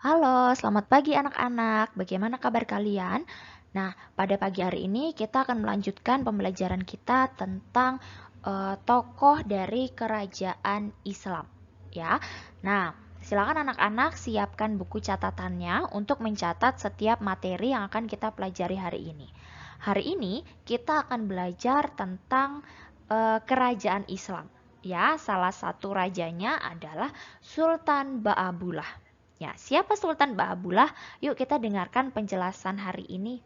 Halo, selamat pagi anak-anak. Bagaimana kabar kalian? Nah, pada pagi hari ini kita akan melanjutkan pembelajaran kita tentang tokoh dari kerajaan Islam, ya. Nah, silakan anak-anak siapkan buku catatannya untuk mencatat setiap materi yang akan kita pelajari hari ini. Hari ini kita akan belajar tentang kerajaan Islam. Ya, salah satu rajanya adalah Sultan Ba'abullah. Ya, siapa Sultan Ba'abullah? Yuk kita dengarkan penjelasan hari ini.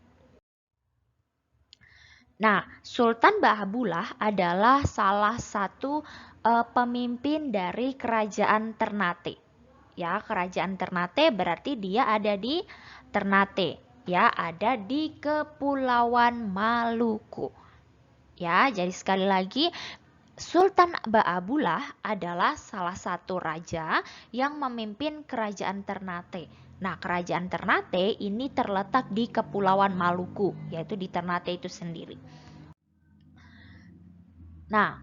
Nah, Sultan Ba'abullah adalah salah satu pemimpin dari kerajaan Ternate. Ya, kerajaan Ternate berarti dia ada di Ternate. Ya, ada di Kepulauan Maluku. Ya, jadi sekali lagi Sultan Ba'abullah adalah salah satu raja yang memimpin kerajaan Ternate. Nah, kerajaan Ternate ini terletak di Kepulauan Maluku, yaitu di Ternate itu sendiri. Nah,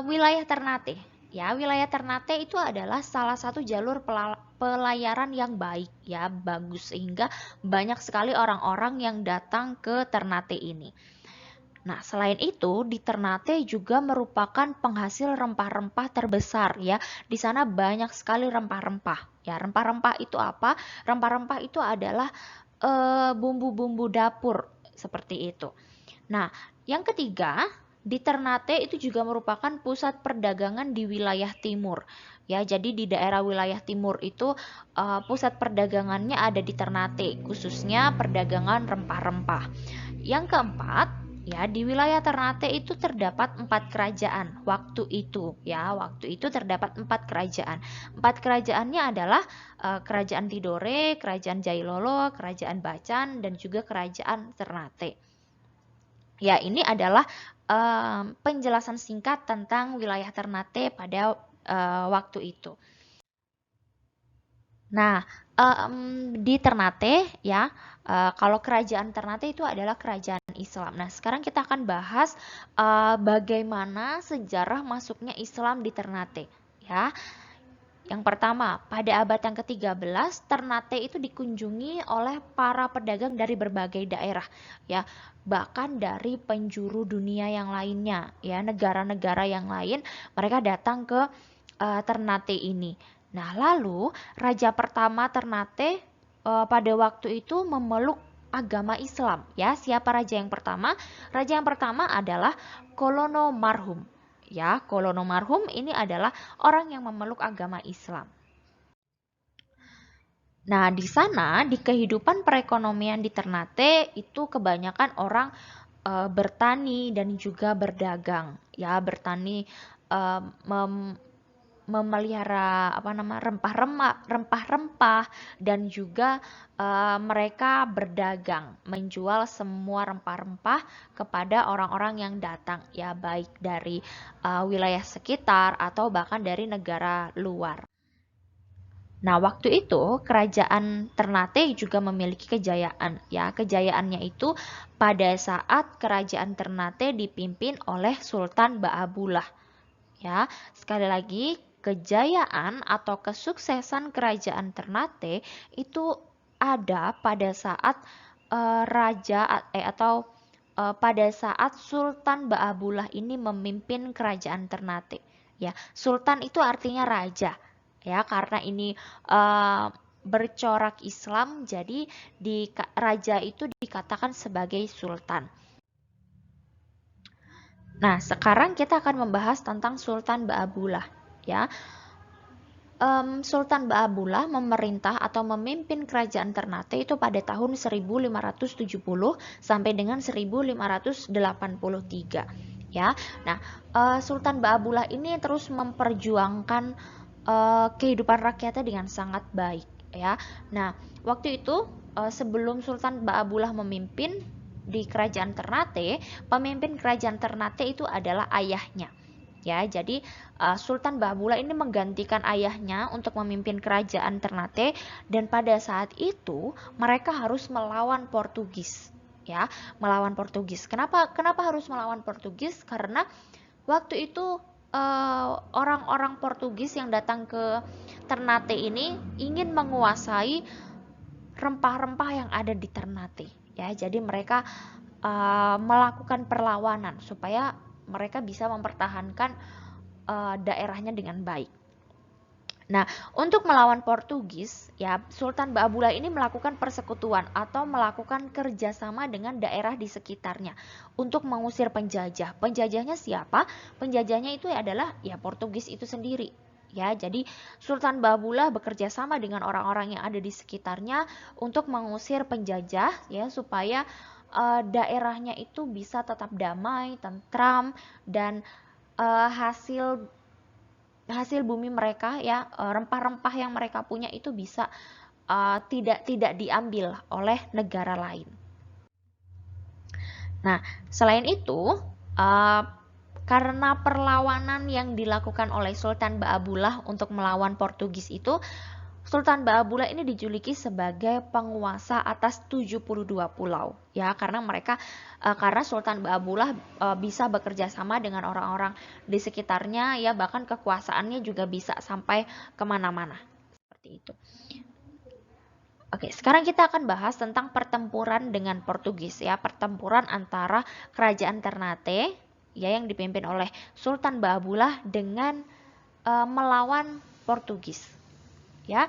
wilayah Ternate, ya, wilayah Ternate itu adalah salah satu jalur pelayaran yang baik, ya, bagus sehingga banyak sekali orang-orang yang datang ke Ternate ini. Nah, selain itu, di Ternate juga merupakan penghasil rempah-rempah terbesar ya. Di sana banyak sekali rempah-rempah. Ya, rempah-rempah itu apa? Rempah-rempah itu adalah bumbu-bumbu dapur seperti itu. Nah, yang ketiga, di Ternate itu juga merupakan pusat perdagangan di wilayah timur. Ya, jadi di daerah wilayah timur itu pusat perdagangannya ada di Ternate, khususnya perdagangan rempah-rempah. Yang keempat, ya, di wilayah Ternate itu terdapat 4 kerajaan waktu itu, ya, waktu itu terdapat 4 kerajaan. 4 kerajaannya adalah kerajaan Tidore, kerajaan Jailolo, kerajaan Bacan, dan juga kerajaan Ternate. Ya, ini adalah penjelasan singkat tentang wilayah Ternate pada waktu itu. Nah, di Ternate ya, kalau kerajaan Ternate itu adalah kerajaan Islam. Nah, sekarang kita akan bahas bagaimana sejarah masuknya Islam di Ternate ya. Yang pertama, pada abad yang ke-13, Ternate itu dikunjungi oleh para pedagang dari berbagai daerah ya, bahkan dari penjuru dunia yang lainnya ya, negara-negara yang lain mereka datang ke Ternate ini. Nah, lalu raja pertama Ternate pada waktu itu memeluk agama Islam ya. Siapa raja yang pertama? Raja yang pertama adalah Kolono Marhum. Ya, Kolono Marhum ini adalah orang yang memeluk agama Islam. Nah, di sana di kehidupan perekonomian di Ternate itu kebanyakan orang bertani dan juga berdagang. Ya, bertani memelihara rempah-rempah dan juga mereka berdagang, menjual semua rempah-rempah kepada orang-orang yang datang ya, baik dari wilayah sekitar atau bahkan dari negara luar. Nah, waktu itu kerajaan Ternate juga memiliki kejayaan ya. Kejayaannya itu pada saat kerajaan Ternate dipimpin oleh Sultan Ba'abullah. Ya, sekali lagi kejayaan atau kesuksesan kerajaan Ternate itu ada pada saat pada saat Sultan Ba'abullah ini memimpin kerajaan Ternate. Ya, Sultan itu artinya raja. Ya, karena ini bercorak Islam, jadi raja itu dikatakan sebagai sultan. Nah, sekarang kita akan membahas tentang Sultan Ba'abullah. Ya, Sultan Ba'abullah memerintah atau memimpin kerajaan Ternate itu pada tahun 1570 sampai dengan 1583. Ya, nah Sultan Ba'abullah ini terus memperjuangkan kehidupan rakyatnya dengan sangat baik. Ya, nah waktu itu sebelum Sultan Ba'abullah memimpin di kerajaan Ternate, pemimpin kerajaan Ternate itu adalah ayahnya. Ya, jadi Sultan Ba'abullah ini menggantikan ayahnya untuk memimpin kerajaan Ternate dan pada saat itu mereka harus melawan Portugis. Ya, melawan Portugis. Kenapa harus melawan Portugis? Karena waktu itu orang-orang Portugis yang datang ke Ternate ini ingin menguasai rempah-rempah yang ada di Ternate, ya. Jadi mereka melakukan perlawanan supaya mereka bisa mempertahankan daerahnya dengan baik. Nah, untuk melawan Portugis, ya, Sultan Baabullah ini melakukan persekutuan atau melakukan kerjasama dengan daerah di sekitarnya untuk mengusir penjajah. Penjajahnya siapa? Penjajahnya itu adalah ya Portugis itu sendiri. Ya, jadi Sultan Baabullah bekerja sama dengan orang-orang yang ada di sekitarnya untuk mengusir penjajah, ya, supaya daerahnya itu bisa tetap damai, tentram, dan hasil bumi mereka, ya, rempah-rempah yang mereka punya itu bisa tidak diambil oleh negara lain. Nah, selain itu, karena perlawanan yang dilakukan oleh Sultan Baabullah untuk melawan Portugis itu, Sultan Baabullah ini dijuluki sebagai penguasa atas 72 pulau, ya, karena Sultan Baabullah bisa bekerja sama dengan orang-orang di sekitarnya, ya, bahkan kekuasaannya juga bisa sampai kemana-mana, seperti itu. Oke, sekarang kita akan bahas tentang pertempuran dengan Portugis, ya, pertempuran antara kerajaan Ternate, ya, yang dipimpin oleh Sultan Baabullah dengan melawan Portugis, ya.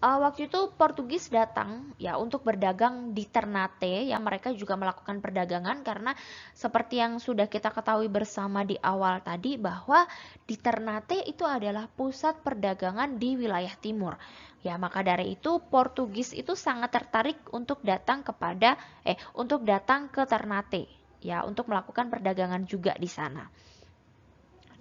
Waktu itu Portugis datang, ya, untuk berdagang di Ternate, ya. Mereka juga melakukan perdagangan karena seperti yang sudah kita ketahui bersama di awal tadi bahwa di Ternate itu adalah pusat perdagangan di wilayah timur. Ya, maka dari itu Portugis itu sangat tertarik untuk datang ke Ternate, ya, untuk melakukan perdagangan juga di sana.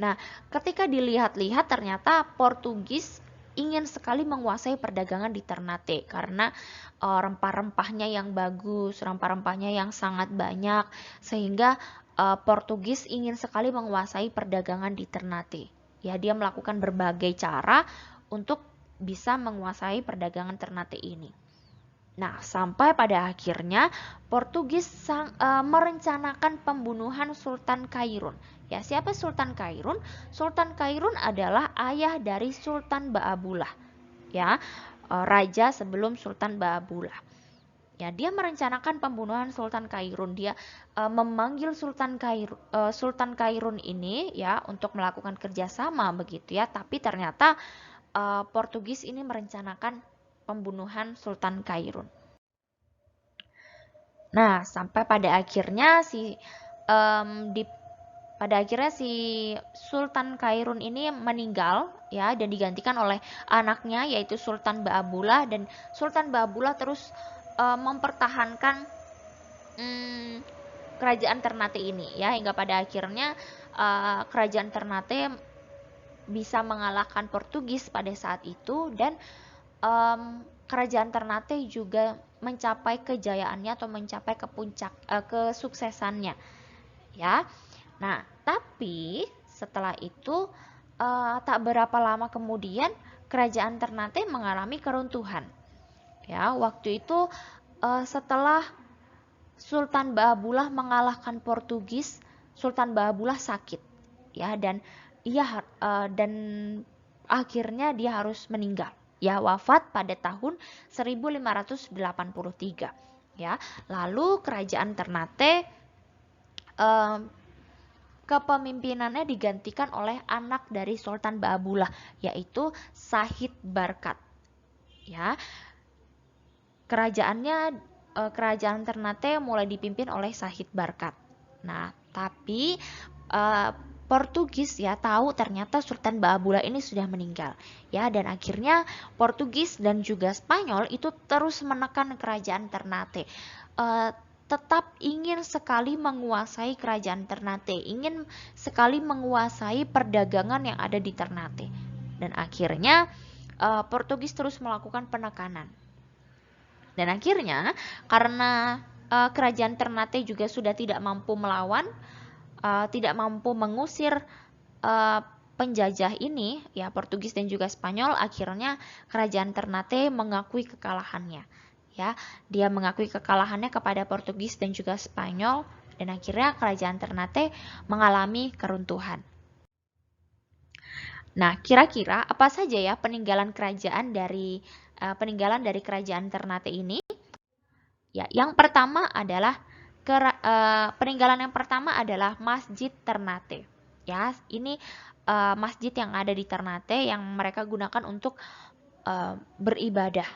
Nah, ketika dilihat-lihat ternyata Portugis ingin sekali menguasai perdagangan di Ternate karena rempah-rempahnya yang bagus, rempah-rempahnya yang sangat banyak, sehingga Portugis ingin sekali menguasai perdagangan di Ternate. Ya, dia melakukan berbagai cara untuk bisa menguasai perdagangan Ternate ini. Nah, sampai pada akhirnya Portugis merencanakan pembunuhan Sultan Kairun. Ya, siapa Sultan Kairun? Sultan Kairun adalah ayah dari Sultan Baabullah. Ya, raja sebelum Sultan Baabullah. Ya, dia merencanakan pembunuhan Sultan Kairun. Dia memanggil Sultan Kairun ini, ya, untuk melakukan kerjasama begitu, ya. Tapi ternyata Portugis ini merencanakan pembunuhan Sultan Kairun. Nah, sampai pada akhirnya si Sultan Kairun ini meninggal, ya, dan digantikan oleh anaknya yaitu Sultan Baabullah, dan Sultan Baabullah terus mempertahankan kerajaan Ternate ini, ya, hingga pada akhirnya kerajaan Ternate bisa mengalahkan Portugis pada saat itu, dan kerajaan Ternate juga mencapai kejayaannya atau mencapai ke puncak kesuksesannya, ya. Nah, tapi setelah itu tak berapa lama kemudian kerajaan Ternate mengalami keruntuhan, ya. Waktu itu setelah Sultan Baabullah mengalahkan Portugis, Sultan Baabullah sakit, ya, dan akhirnya dia harus meninggal, ya, wafat pada tahun 1583, ya. Lalu kerajaan Ternate kepemimpinannya digantikan oleh anak dari Sultan Baabullah, yaitu Sahid Barkat, ya. Kerajaan Ternate mulai dipimpin oleh Sahid Barkat. Nah, tapi Portugis, ya, tahu ternyata Sultan Baabullah ini sudah meninggal, ya, dan akhirnya Portugis dan juga Spanyol itu terus menekan kerajaan Ternate, tetap ingin sekali menguasai kerajaan Ternate, ingin sekali menguasai perdagangan yang ada di Ternate, dan akhirnya Portugis terus melakukan penekanan. Dan akhirnya karena kerajaan Ternate juga sudah tidak mampu melawan, tidak mampu mengusir penjajah ini, ya, Portugis dan juga Spanyol, akhirnya kerajaan Ternate mengakui kekalahannya, ya. Dia mengakui kekalahannya kepada Portugis dan juga Spanyol, dan akhirnya kerajaan Ternate mengalami keruntuhan. Nah, kira-kira apa saja ya peninggalan dari kerajaan Ternate ini? Ya, yang pertama adalah peninggalan yang pertama adalah Masjid Ternate. Ya, ini masjid yang ada di Ternate yang mereka gunakan untuk beribadah.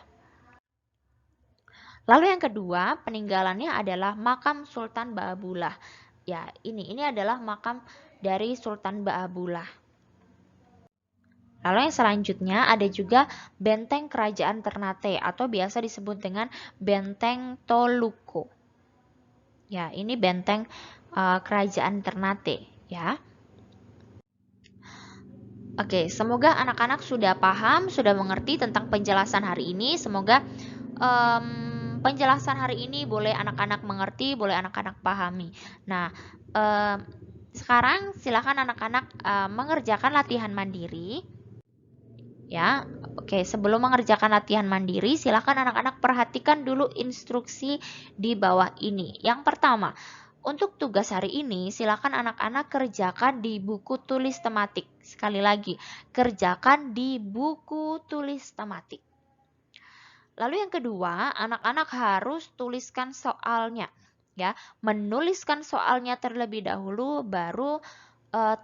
Lalu yang kedua, peninggalannya adalah makam Sultan Baabullah. Ya, ini adalah makam dari Sultan Baabullah. Lalu yang selanjutnya ada juga benteng kerajaan Ternate atau biasa disebut dengan benteng Toluko. Ya, ini benteng kerajaan Ternate ya. Oke, semoga anak-anak sudah paham, sudah mengerti tentang penjelasan hari ini. Semoga penjelasan hari ini boleh anak-anak mengerti, boleh anak-anak pahami. Nah, sekarang silakan anak-anak mengerjakan latihan mandiri. Ya, oke. Sebelum mengerjakan latihan mandiri, silakan anak-anak perhatikan dulu instruksi di bawah ini. Yang pertama, untuk tugas hari ini, silakan anak-anak kerjakan di buku tulis tematik. Sekali lagi, kerjakan di buku tulis tematik. Lalu yang kedua, anak-anak harus tuliskan soalnya. Ya, menuliskan soalnya terlebih dahulu, baru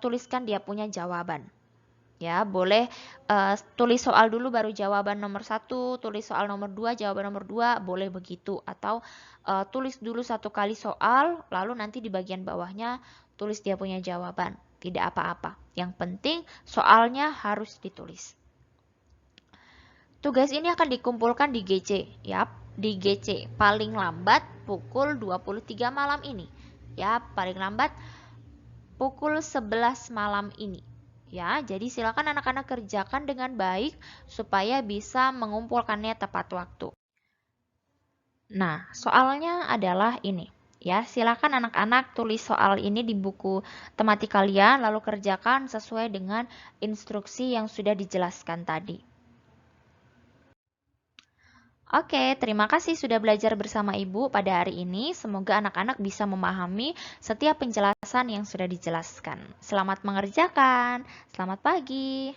tuliskan dia punya jawaban. Ya, boleh tulis soal dulu baru jawaban nomor 1, tulis soal nomor 2, jawaban nomor 2, boleh begitu. Atau tulis dulu 1 kali soal, lalu nanti di bagian bawahnya tulis dia punya jawaban. Tidak apa-apa. Yang penting soalnya harus ditulis. Tugas ini akan dikumpulkan di GC, ya, di GC paling lambat pukul 23 malam ini. Ya, paling lambat pukul 11 malam ini. Ya, jadi silakan anak-anak kerjakan dengan baik supaya bisa mengumpulkannya tepat waktu. Nah, soalnya adalah ini. Ya, silakan anak-anak tulis soal ini di buku tematik kalian lalu kerjakan sesuai dengan instruksi yang sudah dijelaskan tadi. Oke, terima kasih sudah belajar bersama Ibu pada hari ini. Semoga anak-anak bisa memahami setiap penjelasan yang sudah dijelaskan. Selamat mengerjakan. Selamat pagi.